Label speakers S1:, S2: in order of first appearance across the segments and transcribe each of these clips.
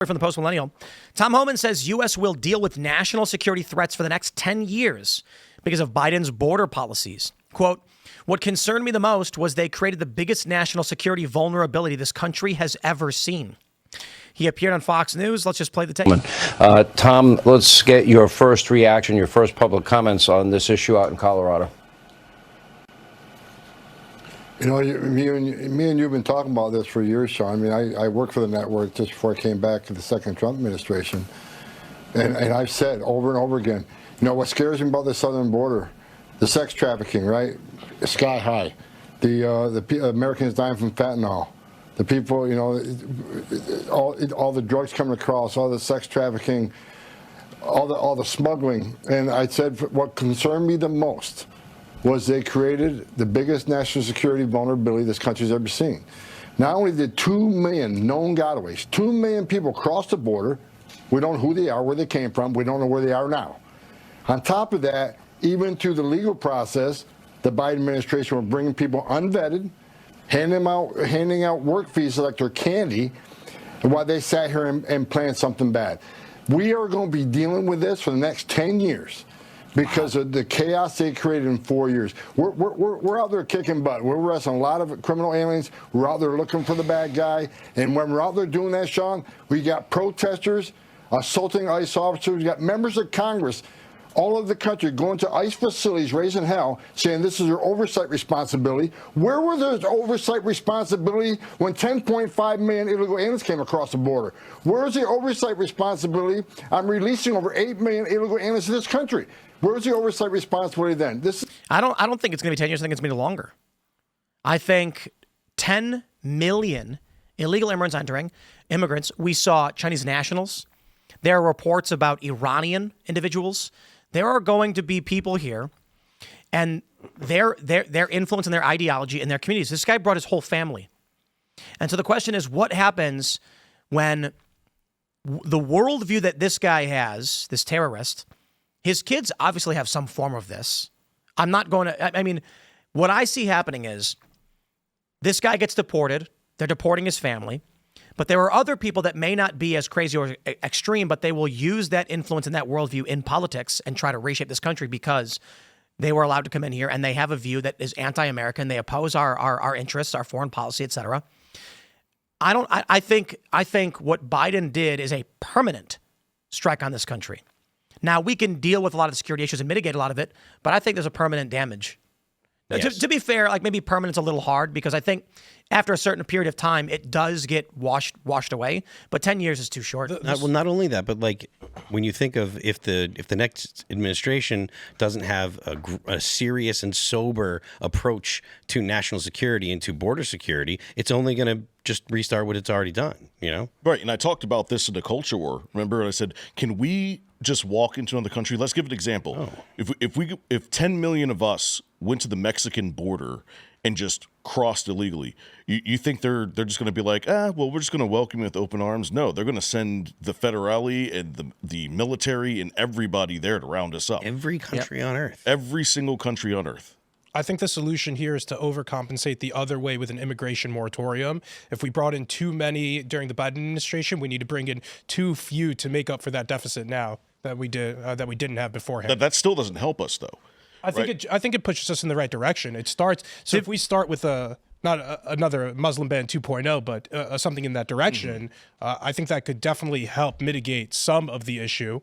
S1: From the Post-Millennial. Tom Homan says U.S. will deal with national security threats for the next 10 years because of Biden's border policies. Quote, what concerned me the most was they created the biggest national security vulnerability this country has ever seen. He appeared on Fox News. Let's just play the tape.
S2: Tom, let's get your first reaction, your first public comments on this issue out in Colorado.
S3: You know, me and you have been talking about this for years, Sean. I mean, I worked for the network just before I came back to the second Trump administration. And I've said over and over again, you know, what scares me about the southern border, the sex trafficking, right? Sky high. The Americans dying from fentanyl. The people, you know, all the drugs coming across, all the sex trafficking, all the smuggling. And I said what concerned me the most was they created the biggest national security vulnerability this country's ever seen. Not only did 2 million known gotaways, 2 million people cross the border, we don't know who they are, where they came from, we don't know where they are now. On top of that, even through the legal process, the Biden administration were bringing people unvetted, handing out work visas like they're candy, while they sat here and planned something bad. We are going to be dealing with this for the next 10 years. Because of the chaos they created in 4 years. We're out there kicking butt. We're arresting a lot of criminal aliens. We're out there looking for the bad guy. And when we're out there doing that, Sean, we got protesters assaulting ICE officers. We got members of Congress all over the country going to ICE facilities, raising hell, saying this is their oversight responsibility. Where were their oversight responsibility when 10.5 million illegal aliens came across the border? Where is the oversight responsibility on releasing over 8 million illegal aliens to this country? Where's the oversight responsibility then?
S1: I don't think it's going to be 10 years. I think it's going to be longer. I think 10 million illegal immigrants. We saw Chinese nationals. There are reports about Iranian individuals. There are going to be people here, and their influence and their ideology and their communities. This guy brought his whole family. And so the question is, what happens when the worldview that this guy has, this terrorist, his kids obviously have some form of this. I'm not going to, I mean, what I see happening is this guy gets deported. They're deporting his family. But there are other people that may not be as crazy or extreme, but they will use that influence and that worldview in politics and try to reshape this country because they were allowed to come in here and they have a view that is anti-American. They oppose our interests, our foreign policy, et cetera. I think what Biden did is a permanent strike on this country. Now, we can deal with a lot of the security issues and mitigate a lot of it, but I think there's a permanent damage. Yes. To be fair, like maybe permanent's a little hard because I think after a certain period of time, it does get washed away. But 10 years is too short.
S4: Well, not only that, but like when you think of if the next administration doesn't have a serious and sober approach to national security and to border security, it's only going to just restart what it's already done, you know?
S5: Right, and I talked about this in the culture war. Remember, I said, can we just walk into another country? Let's give an example. Oh. If 10 million of us went to the Mexican border and just crossed illegally, you think they're just going to be like, well, we're just going to welcome you with open arms? No, they're going to send the federale and the military and everybody there to round us up.
S4: Every country on earth.
S5: Every single country on earth.
S6: I think the solution here is to overcompensate the other way with an immigration moratorium. If we brought in too many during the Biden administration, we need to bring in too few to make up for that deficit now that we didn't have beforehand.
S5: That still doesn't help us, though.
S6: I think it pushes us in the right direction. It starts. So if we start with another Muslim ban 2.0, but something in that direction, I think that could definitely help mitigate some of the issue.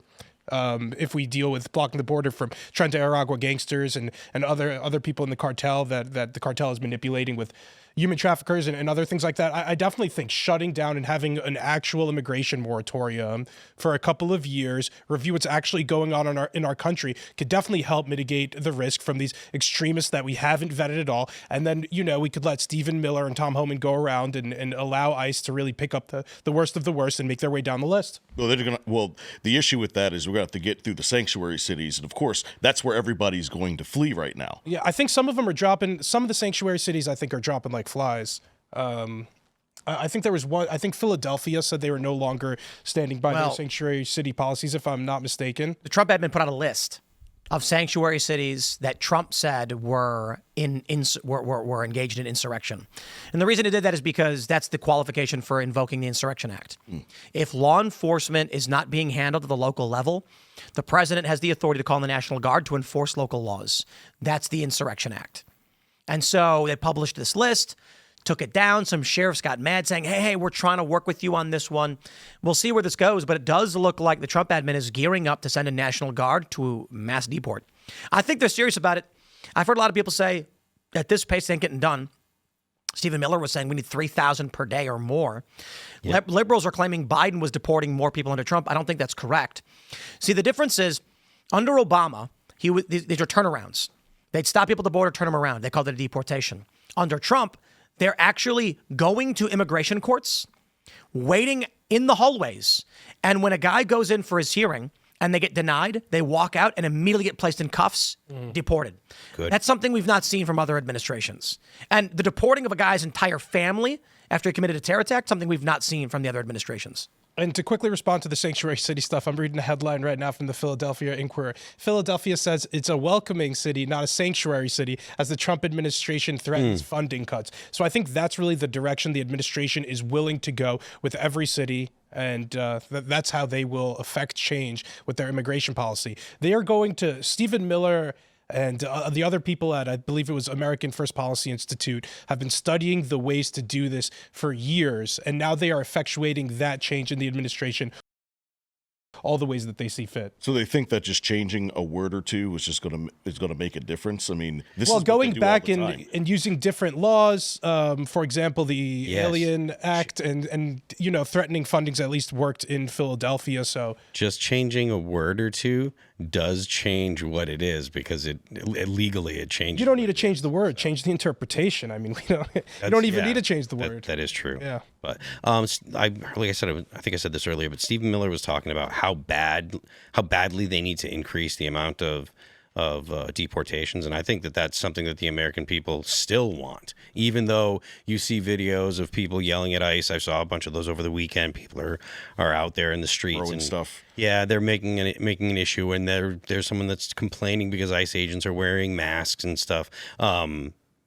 S6: If we deal with blocking the border from Trent Aragua gangsters and other people in the cartel that the cartel is manipulating with human traffickers and other things like that, I definitely think shutting down and having an actual immigration moratorium for a couple of years, review what's actually going on in our country, could definitely help mitigate the risk from these extremists that we haven't vetted at all. And then, we could let Stephen Miller and Tom Homan go around and allow ICE to really pick up the worst of the worst and make their way down the list.
S5: Well, the issue with that is we're going to have to get through the sanctuary cities. And of course, that's where everybody's going to flee right now.
S6: Yeah, I think some of them are dropping. Some of the sanctuary cities, I think, are dropping like flies. I think there was one. I think Philadelphia said they were no longer standing by their sanctuary city policies, if I'm not mistaken.
S1: The Trump admin put out a list of sanctuary cities that Trump said were engaged in insurrection. And the reason he did that is because that's the qualification for invoking the Insurrection Act. If law enforcement is not being handled at the local level, the president has the authority to call in the National Guard to enforce local laws. That's the Insurrection Act. And so they published this list, took it down. Some sheriffs got mad saying, hey, we're trying to work with you on this one. We'll see where this goes, but it does look like the Trump admin is gearing up to send a National Guard to mass deport. I think they're serious about it. I've heard a lot of people say at this pace, it ain't getting done. Stephen Miller was saying we need 3,000 per day or more. Yeah. Liberals are claiming Biden was deporting more people under Trump. I don't think that's correct. See, the difference is under Obama, these are turnarounds. They'd stop people at the border, turn them around. They called it a deportation. Under Trump, they're actually going to immigration courts, waiting in the hallways. And when a guy goes in for his hearing and they get denied, they walk out and immediately get placed in cuffs, deported.
S4: Good.
S1: That's something we've not seen from other administrations. And the deporting of a guy's entire family after he committed a terror attack, something we've not seen from the other administrations.
S6: And to quickly respond to the sanctuary city stuff, I'm reading a headline right now from the Philadelphia Inquirer. Philadelphia says it's a welcoming city, not a sanctuary city, as the Trump administration threatens funding cuts. So I think that's really the direction the administration is willing to go with every city. And that's how they will affect change with their immigration policy. They are going to, Stephen Miller and the other people at, I believe it was American First Policy Institute, have been studying the ways to do this for years. And now they are effectuating that change in the administration, all the ways that they see fit.
S5: So they think that just changing a word or two is just going to make a difference. I mean, this
S6: well,
S5: is
S6: going
S5: what they do
S6: back
S5: all the time.
S6: and using different laws, for example, the Alien Act and threatening fundings at least worked in Philadelphia. So
S4: just changing a word or two does change what it is, because it legally it changes.
S6: You don't need to change the word, change the interpretation. I mean, you don't even need to change the word.
S4: That is true.
S6: Yeah.
S4: But like I said, I think I said this earlier, but Stephen Miller was talking about how badly they need to increase the amount of deportations. And I think that that's something that the American people still want, even though you see videos of people yelling at ICE. I saw a bunch of those over the weekend. People are out there in the streets
S5: Throwing
S4: and
S5: stuff.
S4: Yeah, they're making an issue, and there's someone that's complaining because ICE agents are wearing masks and stuff.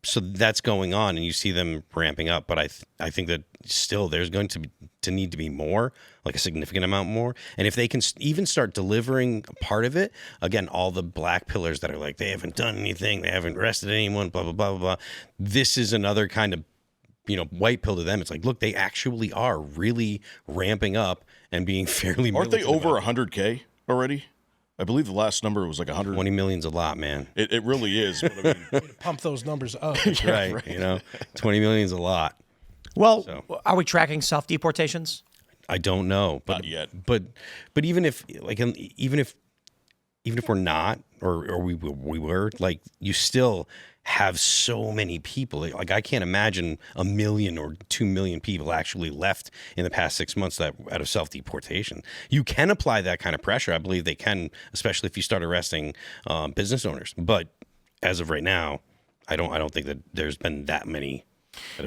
S4: So that's going on, and you see them ramping up. But I think that still there's going to need to be more, like a significant amount more. And if they can even start delivering part of it, again, all the black pillars that are like, they haven't done anything, they haven't arrested anyone, blah, blah, blah, blah, blah. This is another kind of, white pill to them. It's like, look, they actually are really ramping up and being fairly
S5: Aren't they
S4: militant
S5: over
S4: about it.
S5: 100K already? I believe the last number was like 100.
S4: 20 million's a lot, man.
S5: It really is. But I mean,
S6: Pump those numbers up.
S4: Right. 20 million's a lot.
S1: Well,
S4: So.
S1: are we tracking self-deportations?
S4: I don't know, but
S5: Not yet.
S4: But even if we're not, or we were, like, you still have so many people. Like, I can't imagine 1 million or 2 million people actually left in the past 6 months that out of self-deportation. You can apply that kind of pressure. I believe they can, especially if you start arresting business owners. But as of right now, I don't think that there's been that many.
S1: I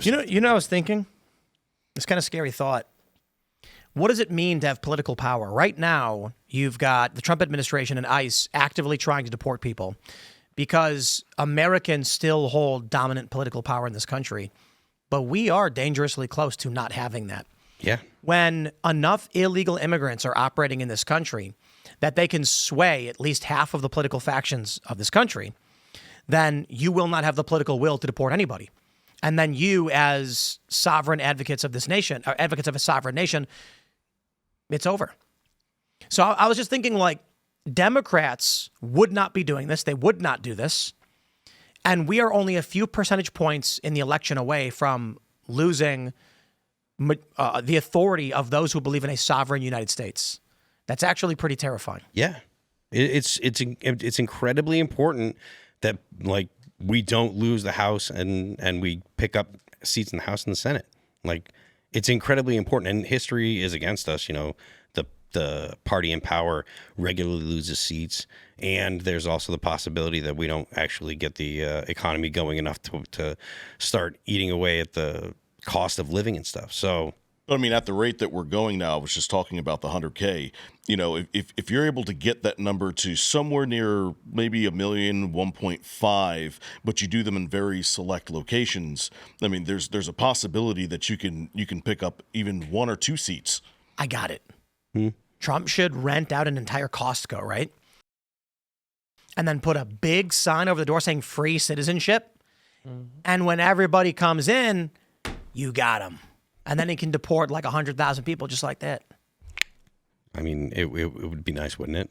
S1: was thinking, this kind of scary thought. What does it mean to have political power? Right now, you've got the Trump administration and ICE actively trying to deport people because Americans still hold dominant political power in this country. But we are dangerously close to not having that.
S4: Yeah.
S1: When enough illegal immigrants are operating in this country that they can sway at least half of the political factions of this country, then you will not have the political will to deport anybody. And then you, as sovereign advocates of this nation, or advocates of a sovereign nation, it's over. So I was just thinking, like, Democrats would not be doing this. They would not do this. And we are only a few percentage points in the election away from losing the authority of those who believe in a sovereign United States. That's actually pretty terrifying.
S4: Yeah. It's incredibly important that, like, we don't lose the House and we pick up seats in the House and the Senate. Like, it's incredibly important, and history is against us. The party in power regularly loses seats, and there's also the possibility that we don't actually get the economy going enough to start eating away at the cost of living and stuff. So
S5: But I mean, at the rate that we're going now, I was just talking about the 100K, you know, if you're able to get that number to somewhere near maybe 1 million, 1.5, but you do them in very select locations, I mean, there's a possibility that you can pick up even 1 or 2 seats.
S1: I got it. Trump should rent out an entire Costco, right? And then put a big sign over the door saying free citizenship. And when everybody comes in, you got them. And then he can deport like 100,000 people just like that.
S4: I mean, it would be nice, wouldn't it?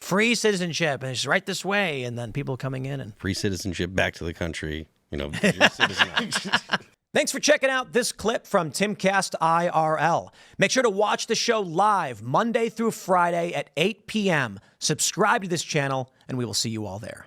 S1: Free citizenship, and it's right this way, and then people coming in and
S4: Free citizenship back to the country. You know, you're a citizen.
S1: Thanks for checking out this clip from Timcast IRL. Make sure to watch the show live Monday through Friday at 8 p.m. Subscribe to this channel, and we will see you all there.